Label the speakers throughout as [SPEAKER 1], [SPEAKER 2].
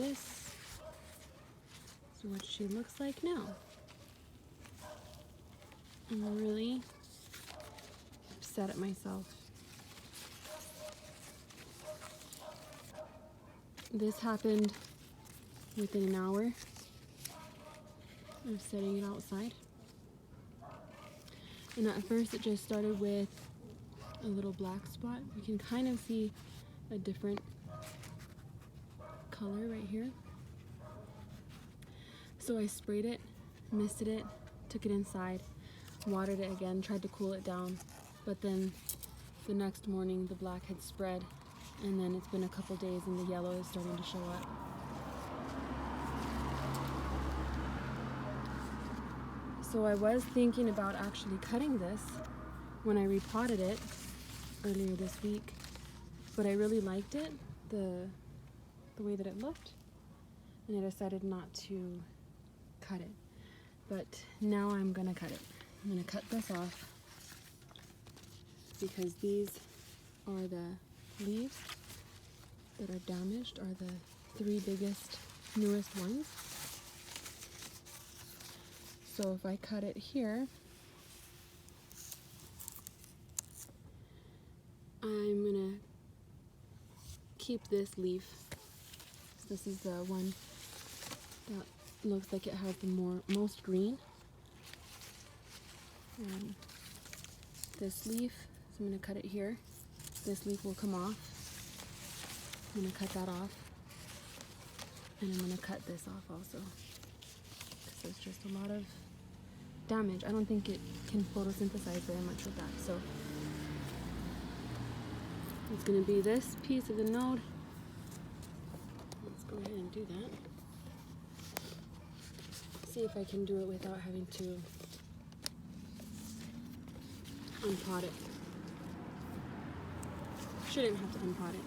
[SPEAKER 1] this is what she looks like now. I'm really upset at myself. This happened within an hour of setting it outside. And at first it just started with a little black spot. You can kind of see a different color right here. So I sprayed it, misted it, took it inside, watered it again, tried to cool it down. But then the next morning the black had spread, and then it's been a couple days and the yellow is starting to show up. So I was thinking about actually cutting this when I repotted it earlier this week, but I really liked it, the way that it looked, and I decided not to cut it. But now I'm gonna cut it. I'm gonna cut this off because these are the leaves that are damaged, are the 3 biggest, newest ones. So if I cut it here, I'm gonna keep this leaf. So this is the one that looks like it has the most green. And this leaf, so I'm gonna cut it here. This leaf will come off. I'm gonna cut that off. And I'm gonna cut this off also, because there's just a lot of damage. I don't think it can photosynthesize very much with that. So it's going to be this piece of the node. Let's go ahead and do that. See if I can do it without having to unpot it. Shouldn't have to unpot it.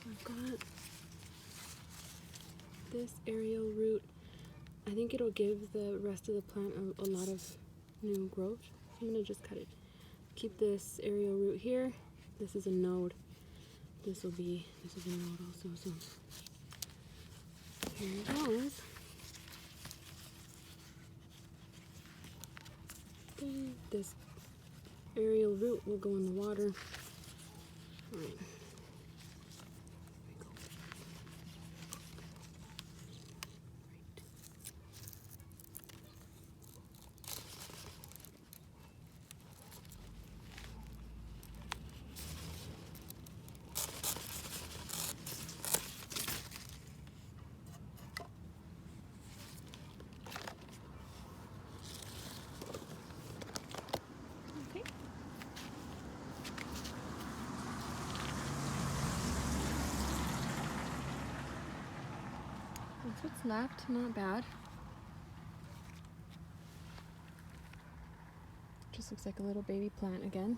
[SPEAKER 1] I've got this aerial root. I think it'll give the rest of the plant a lot of new growth. So I'm gonna just cut it. Keep this aerial root here. This is a node. This is a node also. So here it goes. Okay, this aerial root will go in the water. All right. That's what's left, not bad. Just looks like a little baby plant again.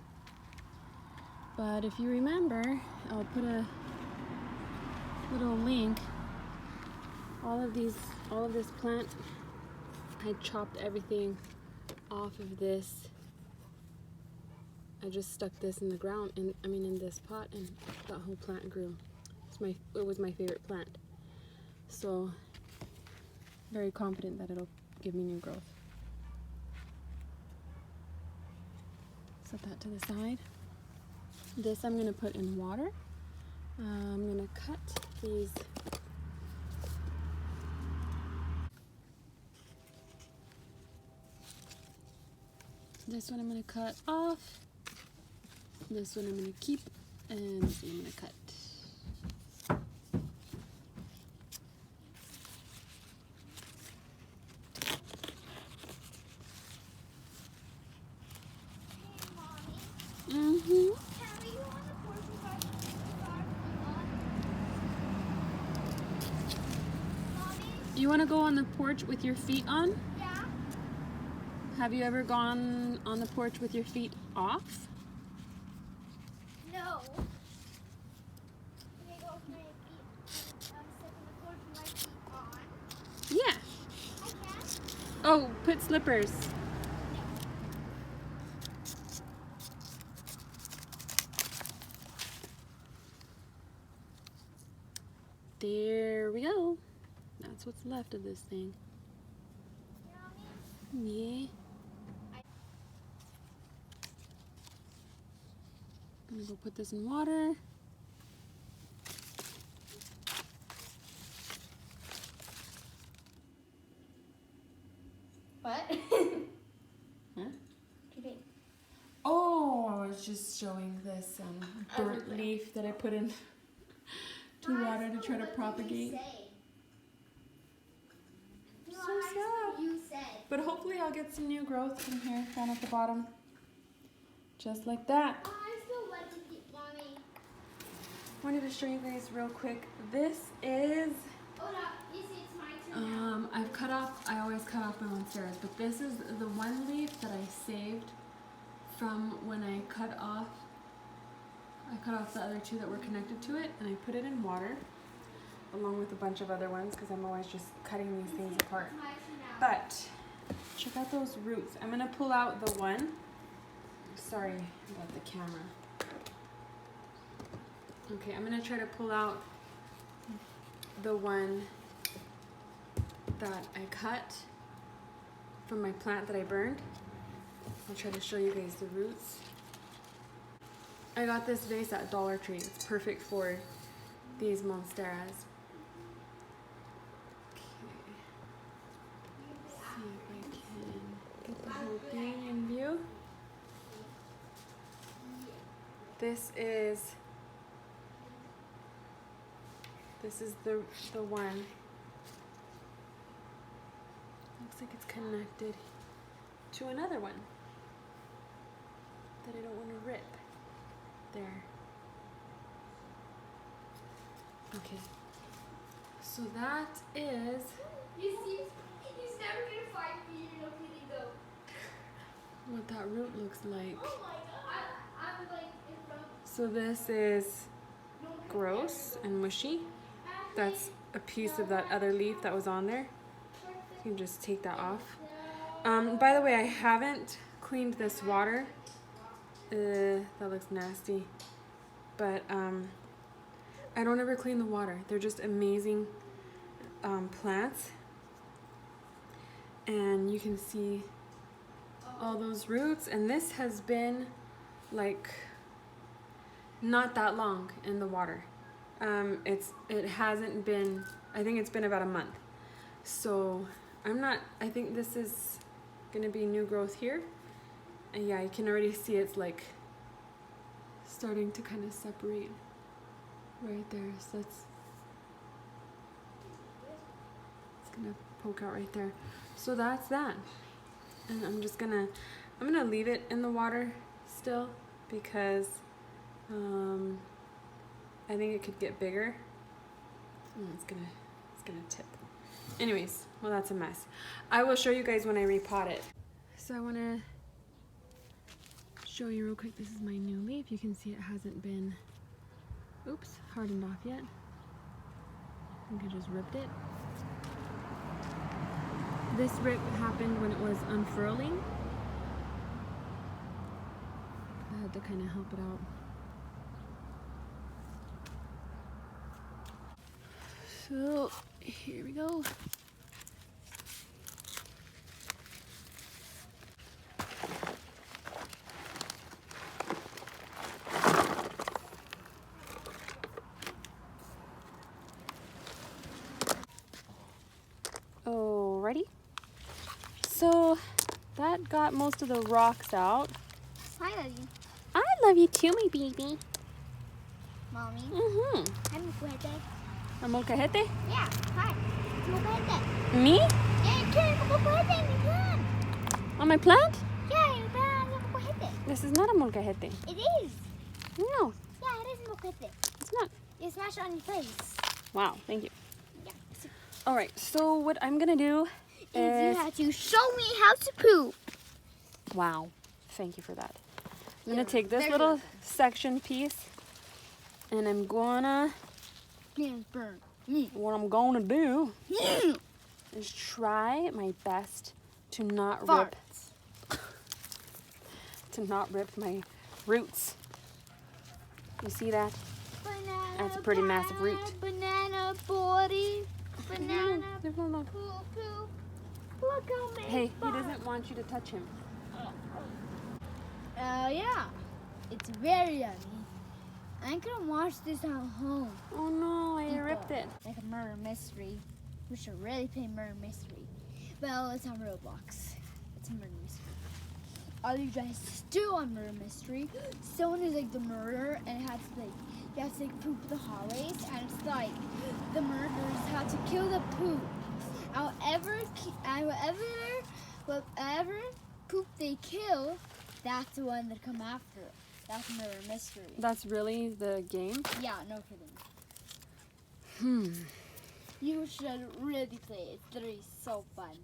[SPEAKER 1] But if you remember, I'll put a little link. All of this plant, I chopped everything off of this. I just stuck this in the ground, in this pot, and that whole plant grew. It was my favorite plant. So, very confident that it'll give me new growth. Set that to the side. This I'm going to put in water. I'm going to cut these. This one I'm going to cut off. This one I'm going to keep. And this one I'm going to cut. You want to go on the porch with your feet on?
[SPEAKER 2] Yeah.
[SPEAKER 1] Have you ever gone on the porch with your feet off?
[SPEAKER 2] No. Can I go with my feet? Sit on the porch with my feet on?
[SPEAKER 1] Yeah.
[SPEAKER 2] I can.
[SPEAKER 1] Oh, put slippers. There we go. That's what's left of this thing. Yeah. I'm gonna go put this in water.
[SPEAKER 2] What?
[SPEAKER 1] Huh?
[SPEAKER 2] Today.
[SPEAKER 1] Oh, I was just showing this burnt leaf that I put in to water to try to propagate. So sad.
[SPEAKER 2] You said.
[SPEAKER 1] But hopefully I'll get some new growth from here down at the bottom. Just like that.
[SPEAKER 2] Oh, I'm still wet with you, Mommy.
[SPEAKER 1] I wanted to show you guys real quick. This is,
[SPEAKER 2] Oh, no. You see, it's my turn now.
[SPEAKER 1] I've cut off, I always cut off my monsteras, but this is the one leaf that I saved from when I cut off the other two that were connected to it, and I put it in water along with a bunch of other ones because I'm always just cutting these things apart.
[SPEAKER 2] It's my turn now.
[SPEAKER 1] But check out those roots. I'm gonna pull out the one. Sorry about the camera. Okay, I'm gonna try to pull out the one that I cut from my plant that I burned. I'll try to show you guys the roots. I got this vase at Dollar Tree. It's perfect for these monsteras. Okay. See if I can get the whole thing in view. This is the one. Looks like it's connected to another one that I don't want to rip. There. Okay. So that is
[SPEAKER 2] You see, he's never gonna find me. You know, really go.
[SPEAKER 1] what that root looks like.
[SPEAKER 2] Oh my God. I'm like in front.
[SPEAKER 1] So this is gross and mushy. That's a piece of that other leaf that was on there. You can just take that off. By the way, I haven't cleaned this water. That looks nasty. But I don't ever clean the water. They're just amazing plants. And you can see all those roots. And this has been like not that long in the water. It hasn't been, I think it's been about a month. So I think this is gonna be new growth here. And yeah, you can already see it's like starting to kind of separate right there. So it's gonna poke out right there. So that's that. And I'm gonna leave it in the water still because I think it could get bigger. It's gonna tip. Anyways, well, that's a mess. I will show you guys when I repot it. So I want to show you real quick. This is my new leaf. You can see it hasn't been, oops, hardened off yet. I think I just ripped it. This rip happened when it was unfurling. I had to kind of help it out. So here we go. Alrighty. So that got most of the rocks out.
[SPEAKER 2] I love you.
[SPEAKER 1] I love you too, my baby.
[SPEAKER 2] Mommy.
[SPEAKER 1] Mm-hmm.
[SPEAKER 2] I'm Fuerte.
[SPEAKER 1] A molcajete?
[SPEAKER 2] Yeah, hi. Fuerte.
[SPEAKER 1] Me?
[SPEAKER 2] Yeah, you can. Fuerte in your plant.
[SPEAKER 1] On my plant?
[SPEAKER 2] Yeah, your plant is a fuerte.
[SPEAKER 1] This is not a molcajete.
[SPEAKER 2] It is.
[SPEAKER 1] No,
[SPEAKER 2] Yeah, it is a fuerte.
[SPEAKER 1] it's not.
[SPEAKER 2] You smash it on your face.
[SPEAKER 1] Wow, thank you.
[SPEAKER 2] Yeah.
[SPEAKER 1] Alright, so what I'm gonna do
[SPEAKER 2] You
[SPEAKER 1] is...
[SPEAKER 2] have to show me how to poop.
[SPEAKER 1] Wow, thank you for that. I'm
[SPEAKER 2] You're
[SPEAKER 1] gonna take this
[SPEAKER 2] very
[SPEAKER 1] little
[SPEAKER 2] welcome.
[SPEAKER 1] section piece and I'm gonna...
[SPEAKER 2] Burn.
[SPEAKER 1] What I'm gonna do is try my best to not
[SPEAKER 2] Farts.
[SPEAKER 1] rip my roots. You see that?
[SPEAKER 2] Banana
[SPEAKER 1] That's a pretty massive root.
[SPEAKER 2] Banana banana body. Banana
[SPEAKER 1] Leave him alone.
[SPEAKER 2] poop poop. Look how many.
[SPEAKER 1] Hey, he doesn't want you to touch him.
[SPEAKER 2] Yeah. It's very yummy. I can watch this at home.
[SPEAKER 1] Oh no, I ripped it.
[SPEAKER 2] Like a murder mystery. We should really play murder mystery. Well, it's on Roblox. It's a murder mystery. All you guys do on murder mystery, someone is like the murderer and has to like, you have to like poop the hallways, and it's like the murderers have to kill the poop. Whatever poop they kill, that's the one that come after it. That's murder mystery.
[SPEAKER 1] That's really the game?
[SPEAKER 2] Yeah, no kidding. You should really play it. It's literally so fun.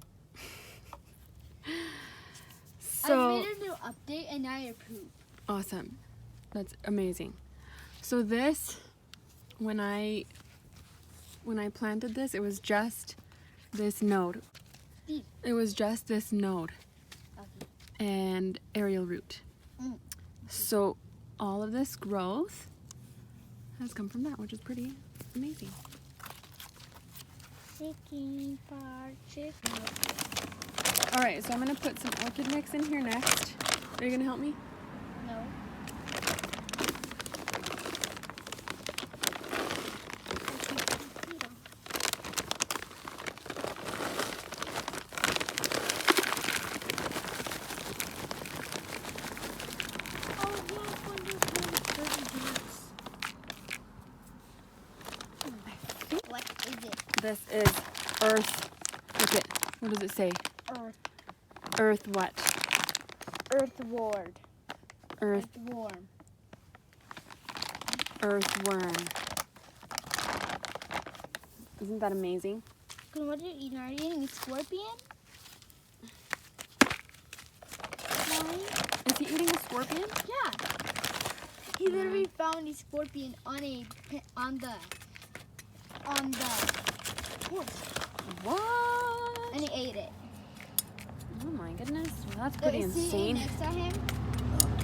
[SPEAKER 1] So
[SPEAKER 2] I made a new update and now you poop.
[SPEAKER 1] awesome. That's amazing. So this, when I planted this, it was just this node.
[SPEAKER 2] Deep.
[SPEAKER 1] It was just this node
[SPEAKER 2] Okay.
[SPEAKER 1] and aerial root.
[SPEAKER 2] Mm.
[SPEAKER 1] So all of this growth has come from that, which is pretty amazing.
[SPEAKER 2] Chicken part, chicken.
[SPEAKER 1] All right, so I'm gonna put some orchid mix in here next. Are you gonna help me?
[SPEAKER 2] No. What is it?
[SPEAKER 1] This is earth. Look it. What does it say?
[SPEAKER 2] Earth.
[SPEAKER 1] Earth what?
[SPEAKER 2] Earthward.
[SPEAKER 1] Earth
[SPEAKER 2] Earthworm.
[SPEAKER 1] earthworm. Isn't that amazing?
[SPEAKER 2] What are you eating? Are you eating a scorpion? Mommy?
[SPEAKER 1] Is he eating a scorpion?
[SPEAKER 2] Yeah. He literally found a scorpion on the horse,
[SPEAKER 1] What?
[SPEAKER 2] and he ate it.
[SPEAKER 1] Oh my goodness. Well, that's pretty
[SPEAKER 2] Is he
[SPEAKER 1] insane.
[SPEAKER 2] next to him?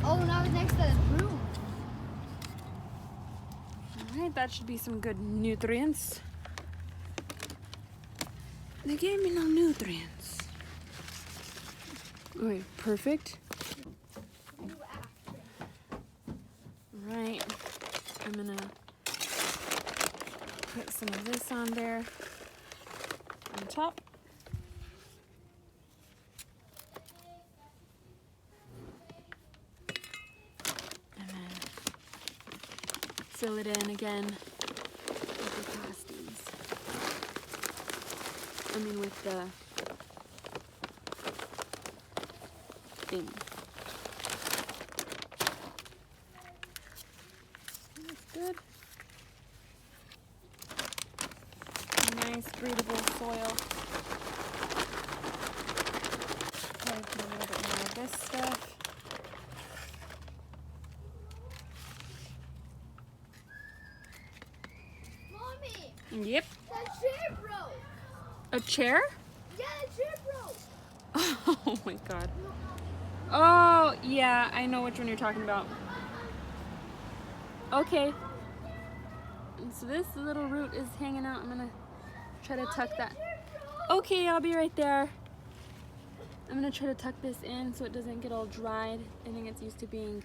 [SPEAKER 2] Oh, now he's next to the broom.
[SPEAKER 1] All right, that should be some good nutrients. They gave me no nutrients. Okay, perfect. All right, I'm gonna put some of this on there on top. And then fill it in again with the pasties. I mean with the thing. That's good. Nice breathable soil. Probably put a little bit more of this stuff.
[SPEAKER 2] Mommy,
[SPEAKER 1] Yep.
[SPEAKER 2] that chair broke.
[SPEAKER 1] A chair?
[SPEAKER 2] Yeah, the chair broke.
[SPEAKER 1] Oh my god. Oh, yeah, I know which one you're talking about. Okay. And so this little root is hanging out. I'm gonna try to tuck that. Okay, I'll be right there. I'm gonna try to tuck this in so it doesn't get all dried. I think it's used to being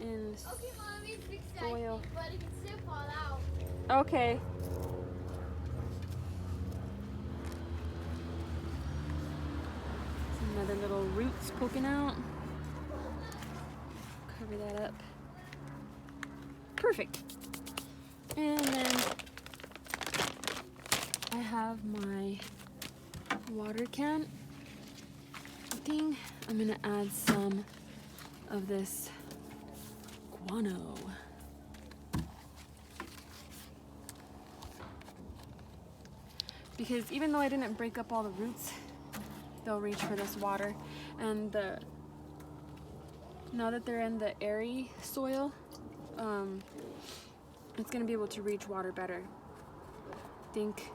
[SPEAKER 1] in
[SPEAKER 2] Okay, Mommy, fix that.
[SPEAKER 1] soil.
[SPEAKER 2] But it can still fall out.
[SPEAKER 1] Okay. Some other little roots poking out. Cover that up. Perfect. And then I have my water can thing. I'm gonna add some of this guano. Because even though I didn't break up all the roots, they'll reach for this water. And now that they're in the airy soil, it's gonna be able to reach water better. I think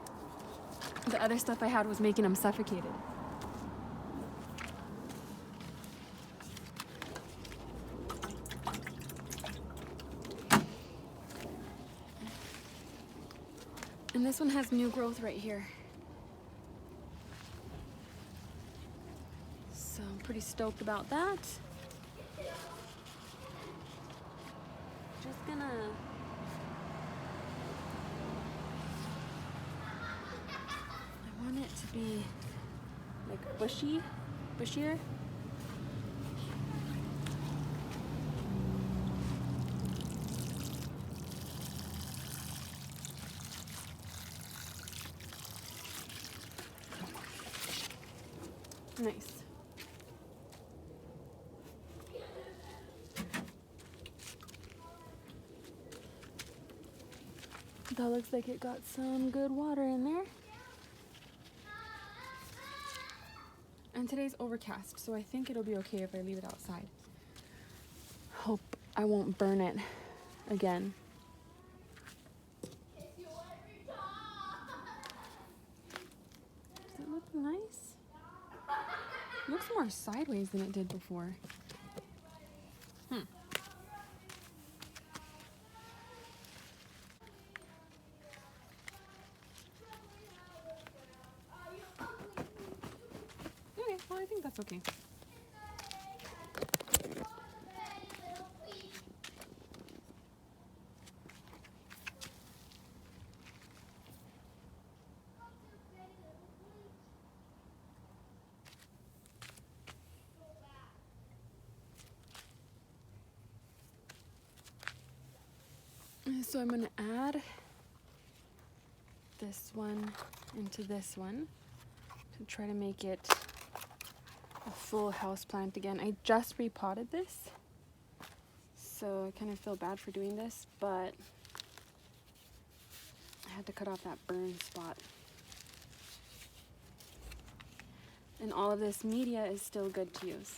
[SPEAKER 1] the other stuff I had was making them suffocated. And this one has new growth right here. So I'm pretty stoked about that. Just gonna I want it to be like bushier. Nice. That looks like it got some good water in there. And today's overcast, so I think it'll be okay if I leave it outside. Hope I won't burn it again. Does it look nice? It looks more sideways than it did before. Okay, well, I think that's okay. So I'm gonna add this one into this one to try to make it a full house plant again. I just repotted this, so I kind of feel bad for doing this, but I had to cut off that burn spot. And all of this media is still good to use.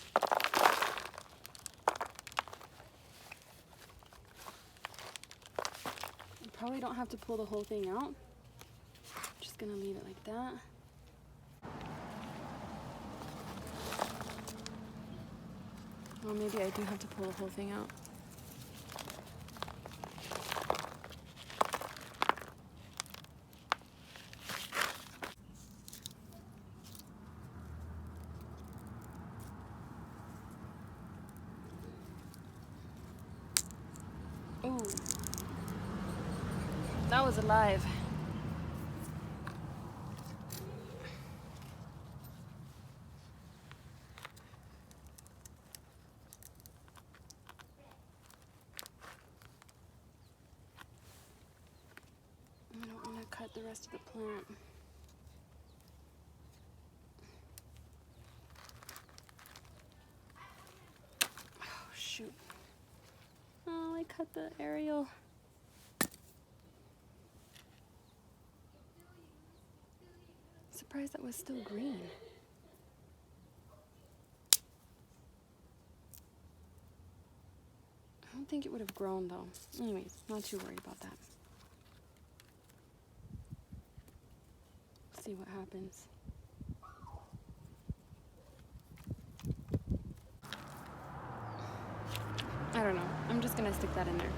[SPEAKER 1] Probably don't have to pull the whole thing out. Just gonna leave it like that. Well, maybe I do have to pull the whole thing out. Ooh. That was alive. I don't want to cut the rest of the plant. Oh, shoot. Oh, I cut the aerial. Surprised that was still green. I don't think it would have grown though. Anyways, not too worried about that. See what happens. I don't know. I'm just gonna stick that in there.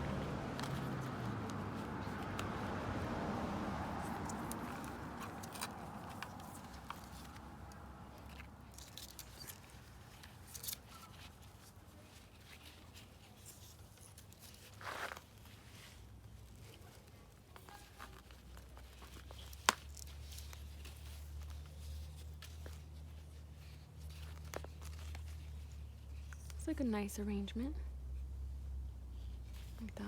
[SPEAKER 1] It's like a nice arrangement. Like that.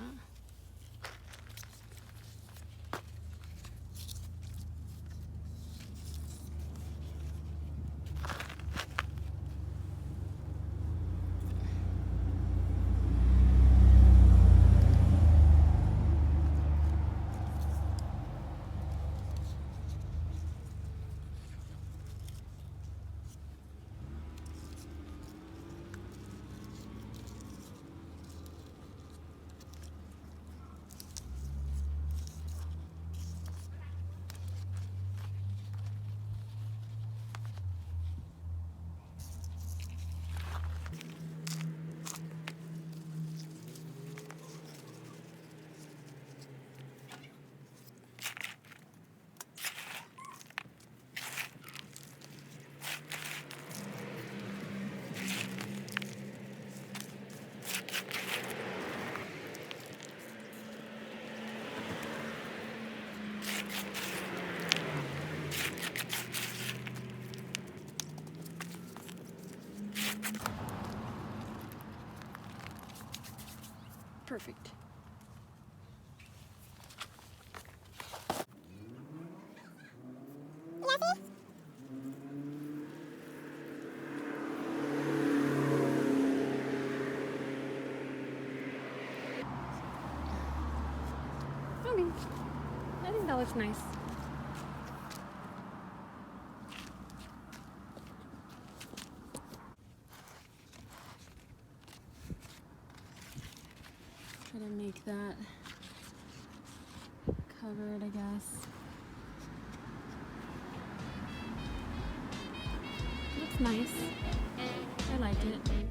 [SPEAKER 1] perfect. Okay, I think that looks nice. Try to make that covered, I guess. Looks nice. I like it.